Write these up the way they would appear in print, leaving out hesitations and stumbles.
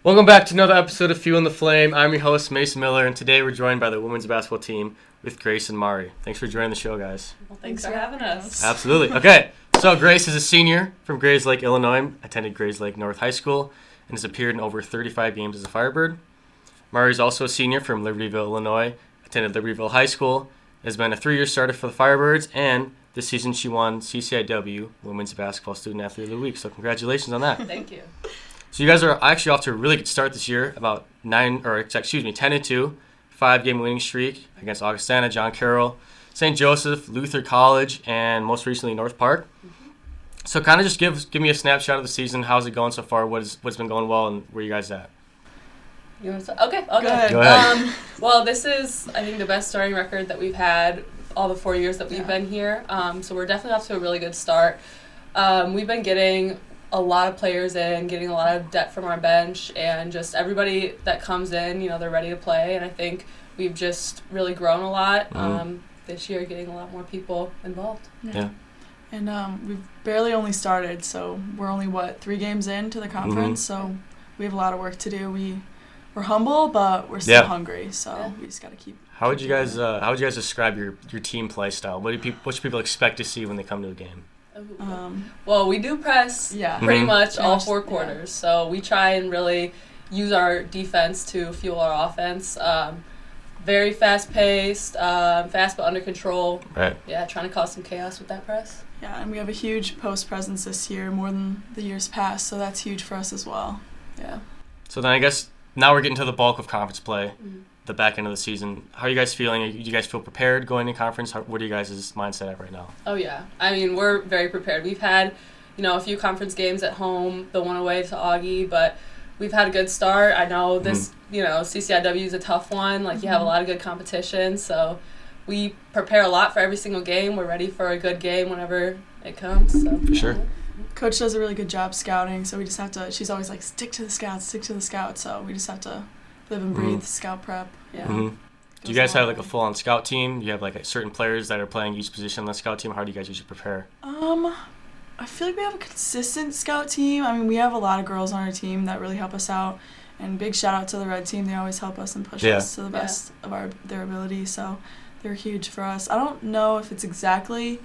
Welcome back to another episode of Fueling the Flame. I'm your host, Mason Miller, and today we're joined by the women's basketball team with Grace and Mari. Thanks for joining the show, guys. Well, thanks for having us. Absolutely. Okay, so Grace is a senior from Grays Lake, Illinois, attended Grays Lake North High School, and has appeared in over 35 games as a Firebird. Mari is also a senior from Libertyville, Illinois, attended Libertyville High School, has been a 3-year starter for the Firebirds, and this season she won CCIW Women's Basketball Student Athlete of the Week. So congratulations on that. Thank you. So you guys are actually off to a really good start this year, about 10-2, 5-game winning streak against Augustana, John Carroll, St. Joseph, Luther College, and most recently North Park. Mm-hmm. So kind of just give me a snapshot of the season. How's it going so far? What's been going well, and where you guys at? You want to start? Okay, I'll go ahead. Well, this is, I think, the best starting record that we've had all the 4 years that we've been here. So we're definitely off to a really good start. We've been getting a lot of players in, getting a lot of depth from our bench, and just everybody that comes in, they're ready to play. And I think we've just really grown a lot this year, getting a lot more people involved. Yeah. And we've barely only started, so we're only, 3 games into the conference, so we have a lot of work to do. We're humble, but we're still hungry, so we just got to keep. How would you guys describe your team play style? What should people expect to see when they come to a game? Well, we do press pretty much all 4 quarters, so we try and really use our defense to fuel our offense. Very fast-paced, fast but under control. Right. Yeah, trying to cause some chaos with that press. Yeah, and we have a huge post presence this year, more than the years past, so that's huge for us as well. Yeah. So then I guess now we're getting to the bulk of conference play, the back end of the season. How are you guys feeling? Do you guys feel prepared going into conference? What are you guys' mindset at right now? Oh, yeah. I mean, we're very prepared. We've had, a few conference games at home, the one away to Augie, but we've had a good start. I know this, CCIW is a tough one. You have a lot of good competition, so we prepare a lot for every single game. We're ready for a good game whenever it comes. So. For sure. Coach does a really good job scouting, so we just have to, she's always like, stick to the scouts, so we just have to live and breathe scout prep. Yeah. Mm-hmm. Do you guys have a full-on scout team? Do you have certain players that are playing each position on the scout team? How do you guys usually prepare? I feel like we have a consistent scout team. I mean, we have a lot of girls on our team that really help us out, and big shout out to the red team. They always help us and push us to the best of their ability, so they're huge for us. I don't know if it's exactly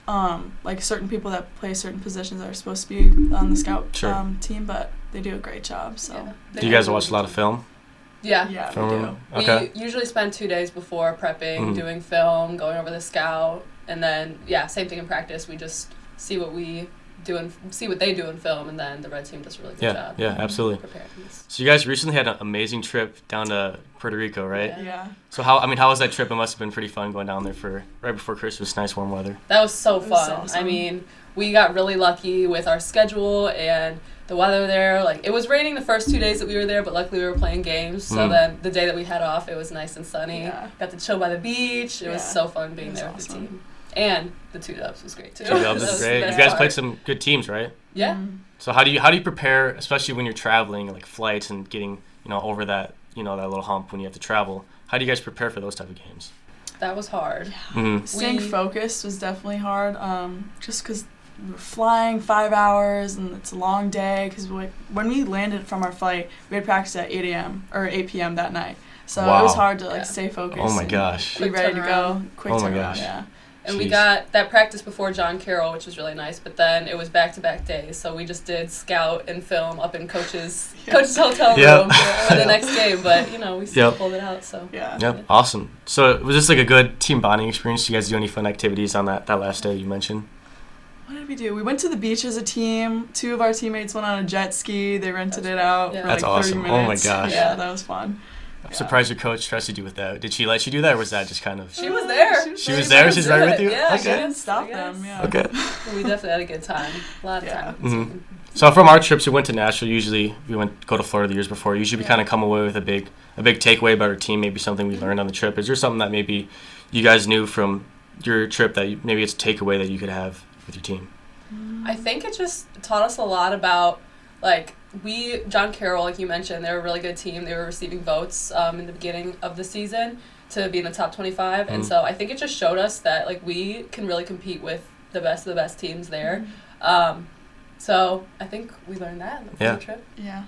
certain people that play certain positions that are supposed to be on the scout team, but they do a great job. So do you guys watch a lot of film? Yeah, we do. Okay. We usually spend 2 days before prepping, doing film, going over the scout, and then same thing in practice. We just see what we do and see what they do in film, and then the red team does a really good job. Yeah, absolutely. So you guys recently had an amazing trip down to Puerto Rico, right? Yeah. So how was that trip? It must have been pretty fun going down there for right before Christmas. Nice warm weather. That was so fun. Awesome. I mean, we got really lucky with our schedule and the weather there. It was raining the first 2 days that we were there, but luckily we were playing games. So then the day that we had off, it was nice and sunny. Yeah. Got to chill by the beach. It was so fun being there with the team. And the 2 dubs was great too. 2 dubs was great. You guys played some good teams, right? Yeah. Mm-hmm. So how do you prepare, especially when you're traveling, flights and getting over that that little hump when you have to travel? How do you guys prepare for those type of games? That was hard. Yeah. Mm-hmm. Staying focused was definitely hard. Just because we were flying 5 hours and it's a long day. Because when we landed from our flight, we had practice at 8 a.m. or 8 p.m. that night. So it was hard to stay focused. Oh my gosh. Be ready to go. Quick turnaround. Oh my gosh. Yeah. And we got that practice before John Carroll, which was really nice. But then it was back-to-back days, so we just did scout and film up in coach's hotel room for the next game. But we still pulled it out. So yeah. Awesome. So was this a good team bonding experience? Did you guys do any fun activities on that last day you mentioned? What did we do? We went to the beach as a team. 2 of our teammates went on a jet ski. They rented it out for That's 30 awesome. minutes. Oh my gosh. Yeah, that was fun. I'm surprised your coach trusted you with that. Did she let you do that, or was that just kind of... She was there. She was there? She's right with you? Yeah, She didn't stop them. Yeah. Okay. We definitely had a good time. A lot of time. Mm-hmm. So from our trips, we went to Nashville. Usually we go to Florida the years before. Usually we kind of come away with a big takeaway about our team, maybe something we learned on the trip. Is there something that maybe you guys knew from your trip that maybe it's a takeaway that you could have with your team? I think it just taught us a lot about, John Carroll, like you mentioned, they're a really good team. They were receiving votes in the beginning of the season to be in the top 25. And so I think it just showed us that, we can really compete with the best of the best teams there. So I think we learned that on the trip. Yeah.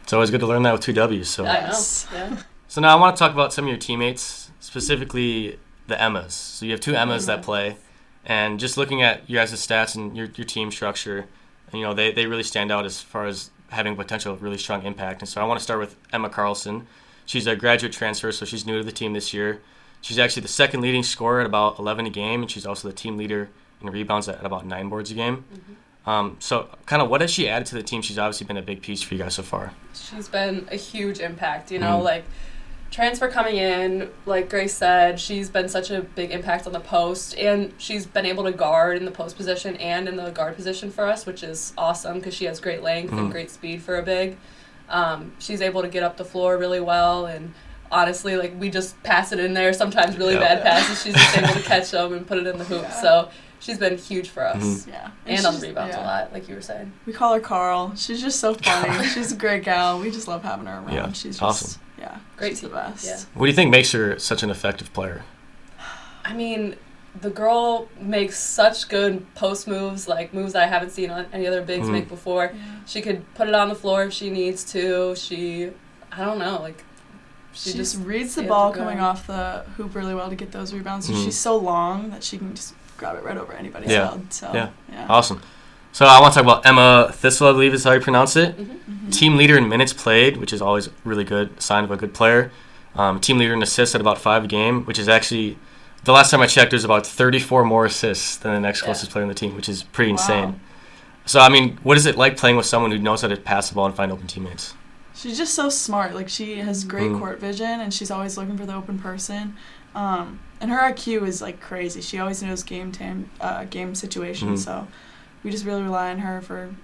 It's always good to learn that with 2 W's. So. I know. Yeah. So now I want to talk about some of your teammates, specifically the Emmas. So you have 2 Emmas that play, and just looking at you guys' stats and your team structure, they really stand out as far as having potential really strong impact. And so I want to start with Emma Carlson. She's a graduate transfer, so she's new to the team this year. She's actually the second leading scorer at about 11 a game, and she's also the team leader in rebounds at about 9 boards a game. So kind of what has she added to the team? She's obviously been a big piece for you guys so far. She's been a huge impact, like transfer coming in, like Grace said, she's been such a big impact on the post, and she's been able to guard in the post position and in the guard position for us, which is awesome because she has great length and great speed for a big. She's able to get up the floor really well, and honestly, like, we just pass it in there, sometimes really bad passes. She's just able to catch them and put it in the hoop. So she's been huge for us. Yeah. And on the rebounds a lot, like you were saying. We call her Carl. She's just so funny. She's a great gal. We just love having her around. Yeah. She's just awesome. Yeah. Great she's team. The best. Yeah. What do you think makes her such an effective player? I mean, the girl makes such good post moves, like moves that I haven't seen any other bigs make before. Yeah. She could put it on the floor if she needs to. I don't know, like, she just reads the ball coming off the hoop really well to get those rebounds. So she's so long that she can just grab it right over anybody's head. So, yeah. Awesome. So I want to talk about Emma Thistle, I believe is how you pronounce it. Team leader in minutes played, which is always really good, sign of a good player. Team leader in assists at about 5 a game, which is actually, the last time I checked, there's about 34 more assists than the next closest player on the team, which is pretty insane. So, I mean, what is it like playing with someone who knows how to pass the ball and find open teammates? She's just so smart. Like, she has great court vision, and she's always looking for the open person. And her IQ is, like, crazy. She always knows game situations, so we just really rely on her for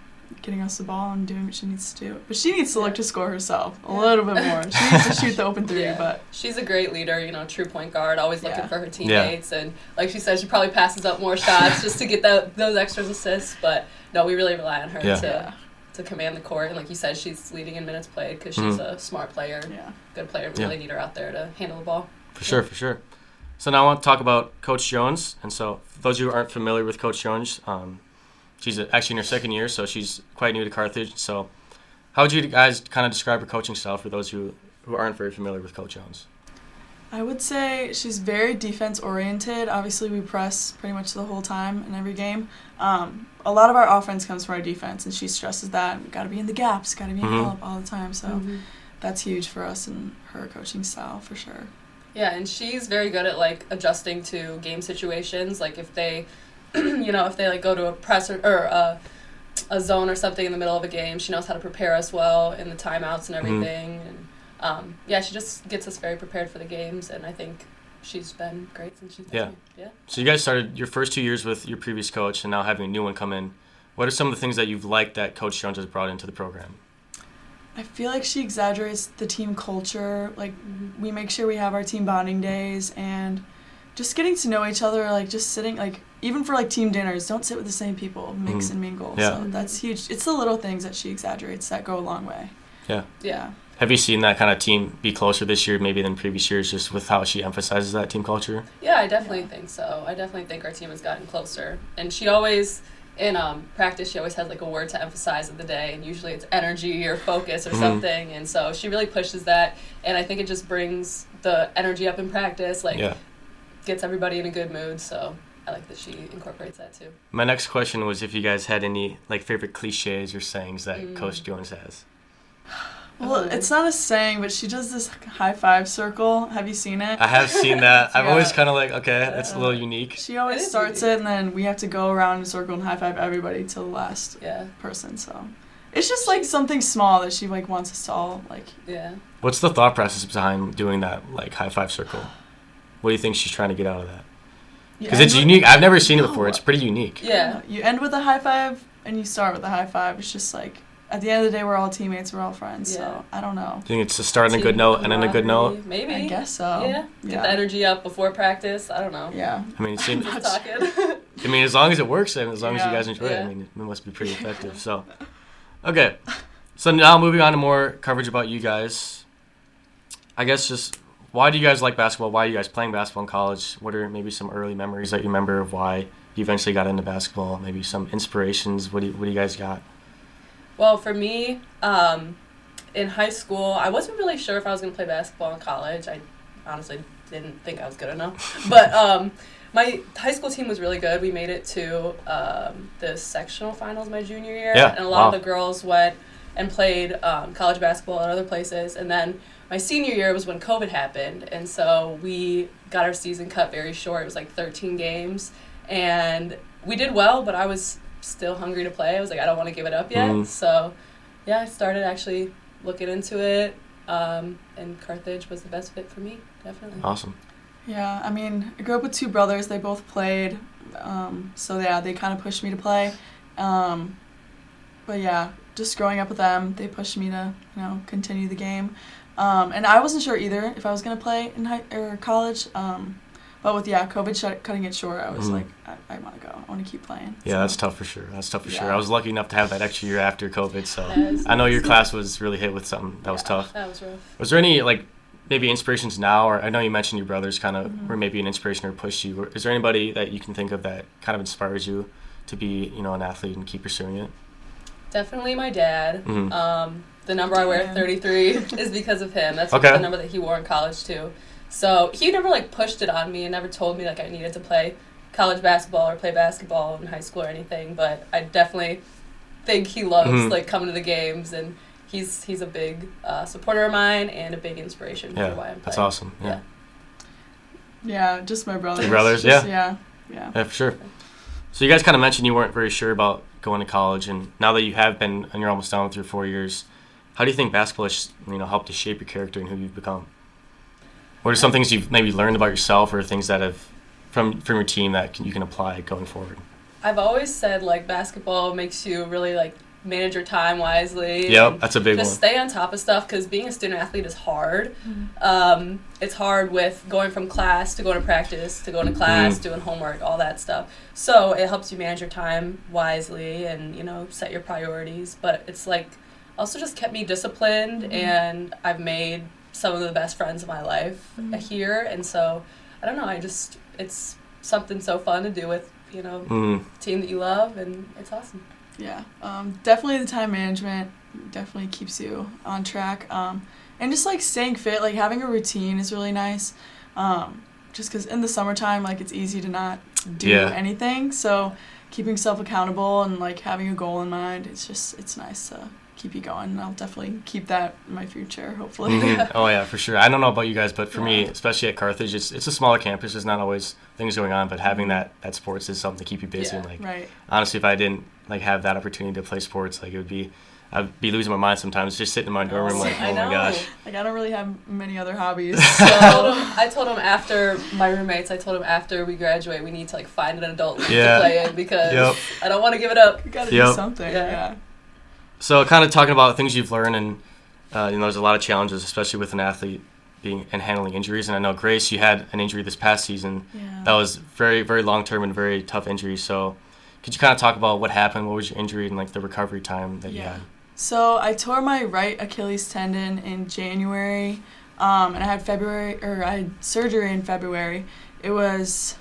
getting us the ball and doing what she needs to do. But she needs to look to score herself a little bit more. She needs to shoot the open 3, but... She's a great leader, true point guard, always looking for her teammates. And like she said, she probably passes up more shots just to get those extra assists. But, no, we really rely on her to command the court. And like you said, she's leading in minutes played because she's a smart player, good player. We really need her out there to handle the ball. For sure. So now I want to talk about Coach Jones. And so for those of you who aren't familiar with Coach Jones, she's actually in her second year, so she's quite new to Carthage. So how would you guys kind of describe her coaching style for those who aren't very familiar with Coach Jones? I would say she's very defense-oriented. Obviously, we press pretty much the whole time in every game. A lot of our offense comes from our defense, and she stresses that. We've got to be in the gaps, got to be in help all the time. So that's huge for us in her coaching style, for sure. Yeah, and she's very good at, like, adjusting to game situations. Like, if they... if they like go to a press or a zone or something in the middle of a game, she knows how to prepare us well in the timeouts and everything. And she just gets us very prepared for the games, and I think she's been great since she's been here. So you guys started your first 2 years with your previous coach, and now having a new one come in. What are some of the things that you've liked that Coach Jones has brought into the program? I feel like she exaggerates the team culture. Like, we make sure we have our team bonding days, and just getting to know each other, like, just sitting, like, even for, like, team dinners, don't sit with the same people, mix and mingle. Yeah. So that's huge. It's the little things that she exaggerates that go a long way. Yeah. Have you seen that kind of team be closer this year maybe than previous years, just with how she emphasizes that team culture? Yeah, I definitely think so. I definitely think our team has gotten closer. And she always, in practice, she always has, like, a word to emphasize of the day, and usually it's energy or focus or something. And so she really pushes that, and I think it just brings the energy up in practice, gets everybody in a good mood, so I like that she incorporates that too. My next question was if you guys had any favorite cliches or sayings that Coach Jones has. Well, it's not a saying, but she does this high five circle. Have you seen it? I have seen that. I'm always kind of like, okay, that's a little unique. She always starts it, and then we have to go around in a circle and high five everybody till the last person. So it's just like something small that she wants us to all like. Yeah. What's the thought process behind doing that high five circle? What do you think she's trying to get out of that? Because it's unique. I've never seen it before. It's pretty unique. Yeah. You end with a high five and you start with a high five. It's just like, at the end of the day, we're all teammates. We're all friends. So I don't know. Do you think it's to start on a good note and then a good note? Maybe. I guess so. Yeah. Get the energy up before practice. I don't know. Yeah. I mean, it seems. I mean, as long as it works and as long as you guys enjoy it, I mean, it must be pretty effective. So, okay. So now moving on to more coverage about you guys. I guess just why do you guys like basketball? Why are you guys playing basketball in college? What are maybe some early memories that you remember of why you eventually got into basketball? Maybe some inspirations. What do you guys got? Well, for me, in high school, I wasn't really sure if I was going to play basketball in college. I honestly didn't think I was good enough. But my high school team was really good. We made it to the sectional finals my junior year. Yeah, and a lot of the girls went and played college basketball at other places. And then my senior year was when COVID happened. And so we got our season cut very short. It was like 13 games. And we did well, but I was still hungry to play. I was like, I don't want to give it up yet. So, yeah, I started actually looking into it. And Carthage was the best fit for me, definitely. Awesome. Yeah, I mean, I grew up with two brothers. They both played. So, yeah, they kind of pushed me to play. But, yeah, just growing up with them, they pushed me to, continue the game. And I wasn't sure either if I was going to play in college. But with, COVID cutting it short, I was like, I want to go. I want to keep playing. Yeah, so. That's tough for sure. Sure. I was lucky enough to have that extra year after COVID, so I know nice. your class was really hit with something that was tough. That was rough. Was there any, maybe inspirations now, or I know you mentioned your brothers kind of were maybe an inspiration or pushed you. Is there anybody that you can think of that kind of inspires you to be, an athlete and keep pursuing it? Definitely my dad. The number I wear, 33, is because of him. That's Okay. the number that he wore in college, too. So he never, pushed it on me and never told me, I needed to play college basketball or play basketball in high school or anything. But I definitely think he loves, coming to the games. And he's a big supporter of mine and a big inspiration for why I'm playing. That's awesome. Yeah. Yeah, just my brothers. Your brothers, Yeah, for sure. So you guys kind of mentioned you weren't very sure about going to college, and now that you have been and you're almost done with your 4 years, how do you think basketball has helped to shape your character and who you've become? What are some things you've maybe learned about yourself, or things that have from your team that you can apply going forward? I've always said basketball makes you really manage your time wisely. Yep, that's a big one. Just stay on top of stuff, because being a student athlete is hard. It's hard with going from class to going to practice to going to class, doing homework, all that stuff. So it helps you manage your time wisely and set your priorities. But it's also just kept me disciplined, and I've made some of the best friends of my life here. And so I don't know, it's something so fun to do with team that you love, and it's awesome. Yeah, definitely the time management definitely keeps you on track. And just staying fit, having a routine is really nice. Just because in the summertime, it's easy to not do anything. So keeping yourself accountable and having a goal in mind, it's nice to keep you going. And I'll definitely keep that in my future, hopefully. Oh yeah, for sure. I don't know about you guys, but for me, especially at Carthage, it's a smaller campus. There's not always things going on, but having that sports is something to keep you busy. And right. Honestly, if I didn't have that opportunity to play sports, I'd be losing my mind sometimes, just sitting in my dorm room oh my gosh. I don't really have many other hobbies. So I told him after after we graduate, we need to find an adult league to play in, because I don't want to give it up. You gotta do something. Yeah. So kind of talking about things you've learned, and there's a lot of challenges, especially with an athlete being and handling injuries. And I know, Grace, you had an injury this past season that was very, very long-term and very tough injury. So could you kind of talk about what happened? What was your injury and the recovery time that you had? So I tore my right Achilles tendon in January, and I had surgery in February. It was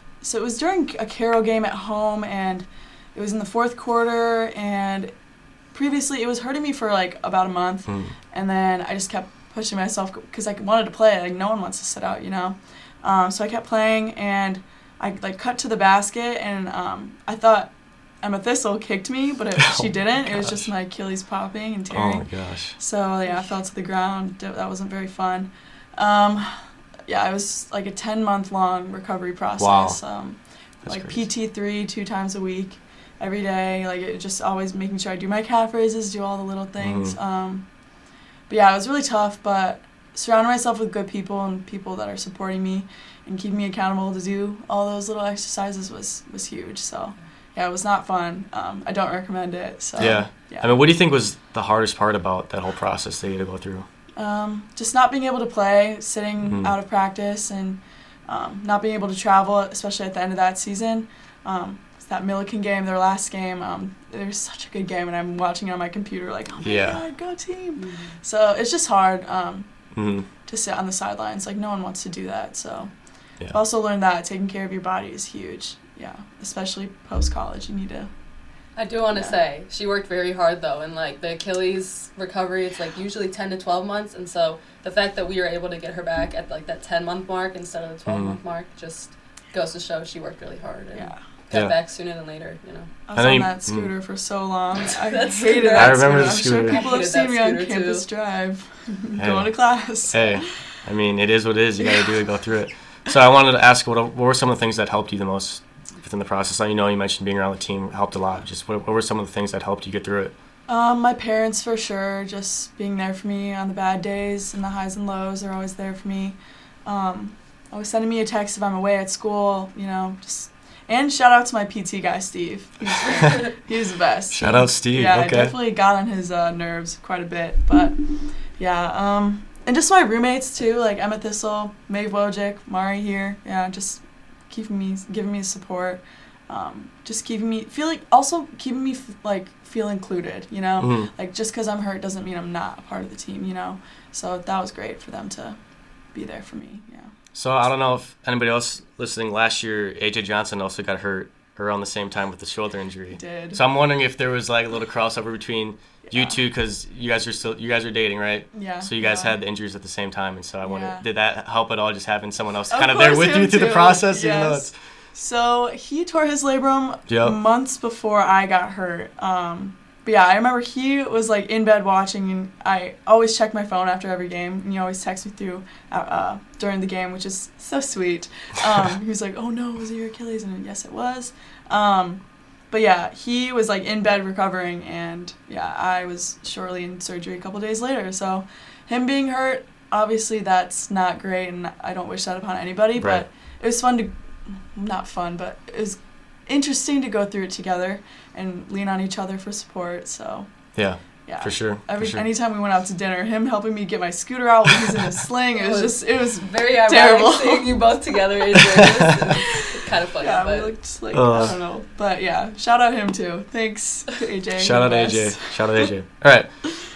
during a Carroll game at home, and it was in the fourth quarter, and previously it was hurting me for about a month, and then I just kept pushing myself because I wanted to play. No one wants to sit out, so I kept playing, and I cut to the basket, and I thought Emma Thistle kicked me, but she didn't. It was just my Achilles popping and tearing. Oh my gosh. So I fell to the ground. That wasn't very fun. It was a 10-month long recovery process. Wow. PT3 2 times a week, every day. It just always making sure I do my calf raises, do all the little things. But it was really tough. But surrounding myself with good people and people that are supporting me and keeping me accountable to do all those little exercises was huge. So. Yeah, it was not fun. I don't recommend it. So, yeah. I mean, what do you think was the hardest part about that whole process that you had to go through? Just not being able to play, sitting out of practice, and not being able to travel, especially at the end of that season. It's that Milliken game, their last game. It was such a good game, and I'm watching it on my computer oh my God, go team. So it's just hard to sit on the sidelines. No one wants to do that. So I've also learned that taking care of your body is huge. Yeah, especially post-college, you need to I do want to Yeah. say she worked very hard though, and like the Achilles recovery, it's like usually 10 to 12 months, and so the fact that we were able to get her back at like that 10-month mark instead of the 12-month mark just goes to show she worked really hard and got back sooner than later, you know. I was on that scooter for so long. I hated scooter. that I remember the scooter. I'm scooter. sure people have seen me on Scooter, Campus too. Drive Hey. going to class. Hey, I mean, it is what it is. You got to do it, go through it. So I wanted to ask, what were some of the things that helped you the most within the process? You mentioned being around the team helped a lot. Just what were some of the things that helped you get through it? My parents, for sure, just being there for me on the bad days and the highs and lows. They're always there for me. Always sending me a text if I'm away at school, and shout out to my PT guy, Steve. He's the best. Shout out Steve. Yeah, Okay. I definitely got on his nerves quite a bit. But, yeah, and just my roommates, too, like Emma Thistle, Maeve Wojcik, Mari here. Yeah, just giving me support. Just keeping me feel included, Like, just because I'm hurt doesn't mean I'm not a part of the team, So that was great for them to be there for me, yeah. So I don't know if anybody else listening, last year AJ Johnson also got hurt around the same time with the shoulder injury. He did. So I'm wondering if there was like a little crossover between you two, because you guys are dating, right? Yeah. So you guys had the injuries at the same time, and so I wonder, Yeah. did that help at all, just having someone else Of kind of there course, with you him through the too. process? Even though Yes. So he tore his labrum Yep. months before I got hurt. But yeah, I remember he was like in bed watching, and I always check my phone after every game, and he always texts me through during the game, which is so sweet. He was like, "Oh no, was it your Achilles?" And yes, it was. But yeah, he was like in bed recovering, and yeah, I was shortly in surgery a couple days later. So him being hurt, obviously that's not great, and I don't wish that upon anybody. Right. But it was not fun, but it was interesting to go through it together and lean on each other for support. So Yeah. yeah, For sure. Anytime we went out to dinner, him helping me get my scooter out when he's in a sling, it was very ironic terrible. seeing you both together. It was kind of funny. yeah, but we looked like I don't know, but yeah, shout out him too. Thanks to AJ. Shout out Yes. AJ. Shout out AJ. All right.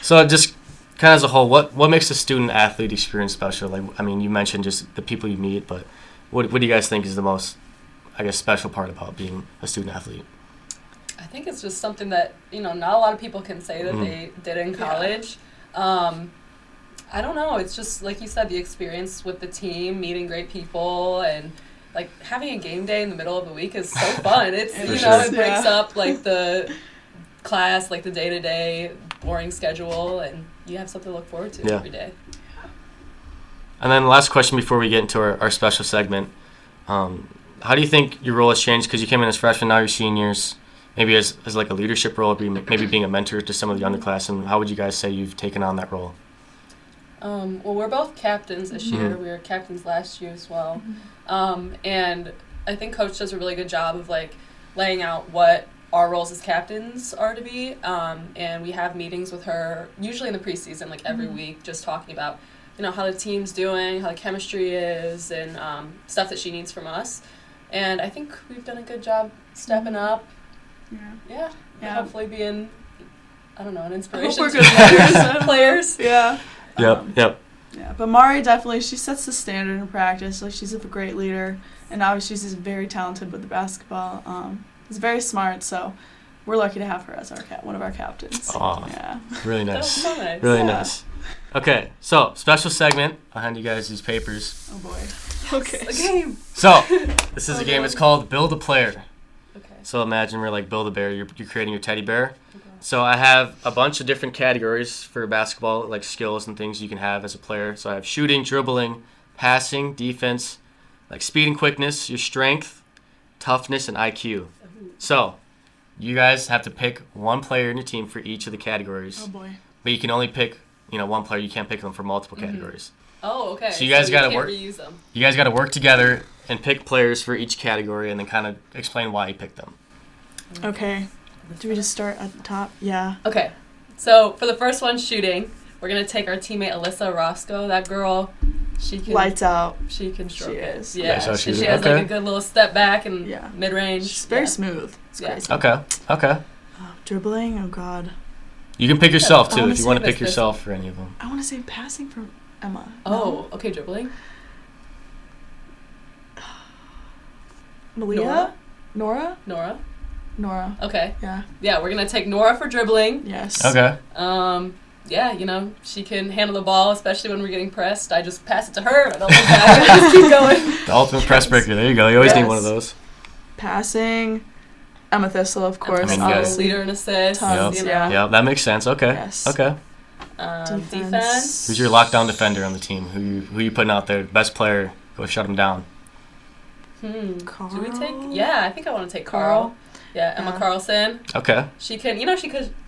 So just kind of as a whole, what makes a student athlete experience special? Like, I mean, you mentioned just the people you meet, but what do you guys think is the most, I guess, special part about being a student athlete? I think it's just something that, not a lot of people can say that they did in college. I don't know. It's just, like you said, the experience with the team, meeting great people, and, like, having a game day in the middle of the week is so fun. It's, For it sure. breaks up, like, the class, like, the day-to-day boring schedule, and you have something to look forward to every day. And then last question before we get into our special segment. How do you think your role has changed? Because you came in as freshmen, now you're seniors. Maybe as like a leadership role, maybe being a mentor to some of the underclassmen. How would you guys say you've taken on that role? Well, we're both captains this year. We were captains last year as well. And I think Coach does a really good job of, like, laying out what our roles as captains are to be. And we have meetings with her, usually in the preseason, like every week, just talking about, how the team's doing, how the chemistry is, and stuff that she needs from us. And I think we've done a good job stepping up. Yeah. Hopefully being, I don't know, an inspiration we're to good players. Yeah. Yep. Yeah, but Mari definitely, she sets the standard in practice. Like, she's a great leader, and obviously she's very talented with the basketball. She's very smart, so we're lucky to have her as one of our captains. Aw, yeah. Really That was nice. so nice. Really nice. Okay, so special segment. I'll hand you guys these papers. Oh boy. Okay. A game. So this is a game. It's called Build a Player. Okay. So imagine we're like Build a Bear. You're creating your teddy bear. So I have a bunch of different categories for basketball, like skills and things you can have as a player. So I have shooting, dribbling, passing, defense, like speed and quickness, your strength, toughness, and IQ. So you guys have to pick one player in your team for each of the categories. Oh boy. But you can only pick, one player. You can't pick them for multiple categories. Oh, okay. So you guys gotta can't work- reuse them. You guys got to work together and pick players for each category and then kind of explain why you picked them. Okay. Do we just start at the top? Yeah. Okay. So for the first one, shooting, we're gonna take our teammate Alyssa Roscoe. That girl, she can Lights out. She can stroke She it. is. Yeah. Okay, so and she's- she has okay. like a good little step back and Yeah. mid range. She's very smooth. It's Yeah. crazy. Okay. Dribbling? Oh god. You can pick yourself I too wanna if you want to save pick this yourself for any of them. I want to say passing for Emma. Oh, okay, dribbling. Malia? Nora? Nora. Nora. Okay. Yeah. Yeah, we're gonna take Nora for dribbling. Yes. Okay. Yeah, you know, she can handle the ball, especially when we're getting pressed. I just pass it to her. I don't look back. I just keep going. The ultimate press breaker. There you go. You always need one of those. Passing. Emma Thistle, of course. I mean, obviously. Leader and assist. Tons, You know. yeah. Yeah, that makes sense. Okay. Yes. Okay. Defense. Who's your lockdown defender on the team? Who you putting out there? Best player. Go shut him down. Carl? Do we take? Yeah, I think I want to take Carl. Yeah, Emma Carlson. Okay. She can,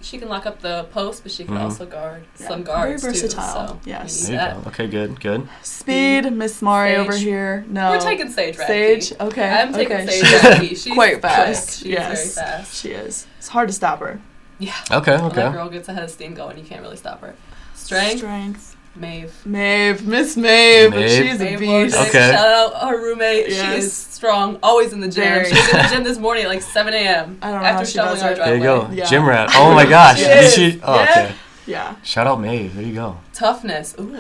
she can lock up the post, but she can also guard some Very guards versatile. too. So Yes. There you go. Okay, good. Speed, Miss Mari Sage. over here. No. We're taking Sage Radke. Sage? Okay. I'm taking okay. Sage She's Radke. She's quite fast. Quick. She's Yes. very fast. She is. It's hard to stop her. Yeah. Okay. When that girl gets a head of steam going, you can't really stop her. Strength. Maeve. Miss Maeve. She's a Maeve beast. Lord, Okay. Shout out her roommate. Yes. She is strong. Always in the gym. Very. She was in the gym this morning at like 7 a.m. I don't know after how she shoveling does our it. driveway. There you go. Yeah. Gym rat. Oh my gosh. She Did is. she? Oh, Yeah. okay. Yeah. Shout out Maeve. There you go. Toughness. Ooh.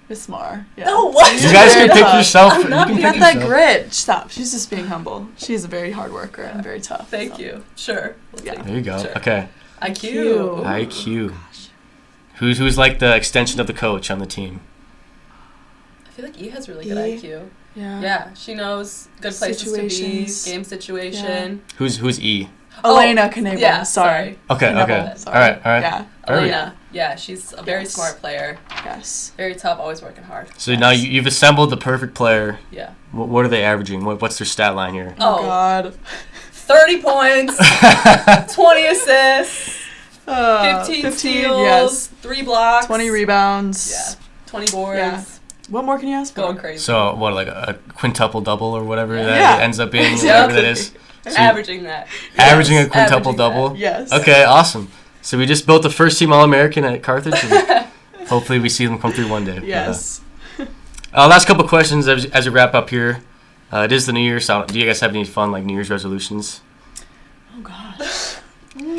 Miss Mar. Yeah. No, what? You guys can pick yourself. I'm You not can being pick Got that yourself. grit. Stop. She's just being humble. She's a very hard worker and very tough. Thank so. you. Sure. We'll Yeah. take There you go. Sure. Okay. IQ. IQ. Who's like the extension of the coach on the team? I feel like E has really good E? IQ. Yeah. Yeah, she knows good places Situations. to be, game situation. Who's E? Elena Knebel. Yeah, sorry. Okay. Knebel, Okay. sorry. All right. Yeah. Elena. Yeah, she's a very Yes. smart player. Yes. Very tough, always working hard. So now you've assembled the perfect player. Yeah. What are they averaging? What's their stat line here? Oh, God. 30 points, 20 assists, 15 steals, Yes. 3 blocks. 20 rebounds. Yeah. 20 boards. Yeah. What more can you ask for? Going crazy. So what, like a quintuple double or whatever that Yeah. ends up being, Yeah. whatever that is? So Averaging that. averaging a Yes, quintuple averaging double. that. Yes. Okay, awesome. So we just built the first team All-American at Carthage, and hopefully we see them come through one day. Yes. Last couple questions as we wrap up here. It is the New Year, so do you guys have any fun like New Year's resolutions? Oh, gosh.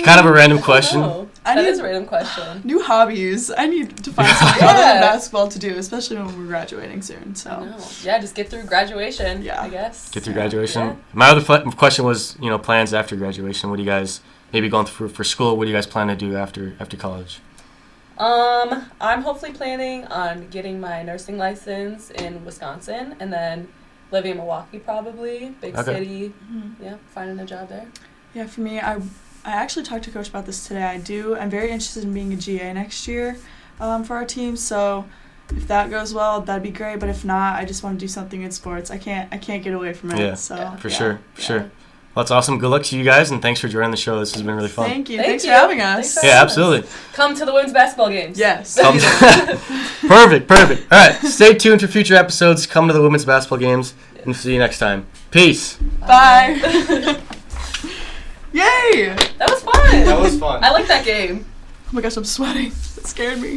Kind of a random question. Oh, I that need- is a random question. New hobbies. I need to find something other than basketball to do, especially when we're graduating soon. So. No. Yeah, just get through graduation, Yeah. I guess. Get through graduation. Yeah. My other question was, plans after graduation. What do you guys maybe going through for school? What do you guys plan to do after college? I'm hopefully planning on getting my nursing license in Wisconsin and then living in Milwaukee probably, big city. Mm-hmm. Yeah, finding a job there. Yeah, for me, I actually talked to Coach about this today. I'm very interested in being a GA next year for our team. So if that goes well, that'd be great. But if not, I just want to do something in sports. I can't get away from it. Yeah, so for sure. Well, that's awesome. Good luck to you guys, and thanks for joining the show. This has been really fun. Thank you. Thank Thanks you. for having Thanks us. for Yeah, having us. absolutely. Come to the women's basketball games. Yes. Perfect. All right, stay tuned for future episodes. Come to the women's basketball games, and see you next time. Peace. Bye. Yay! That was fun. That was fun. I like that game. Oh my gosh, I'm sweating. It scared me.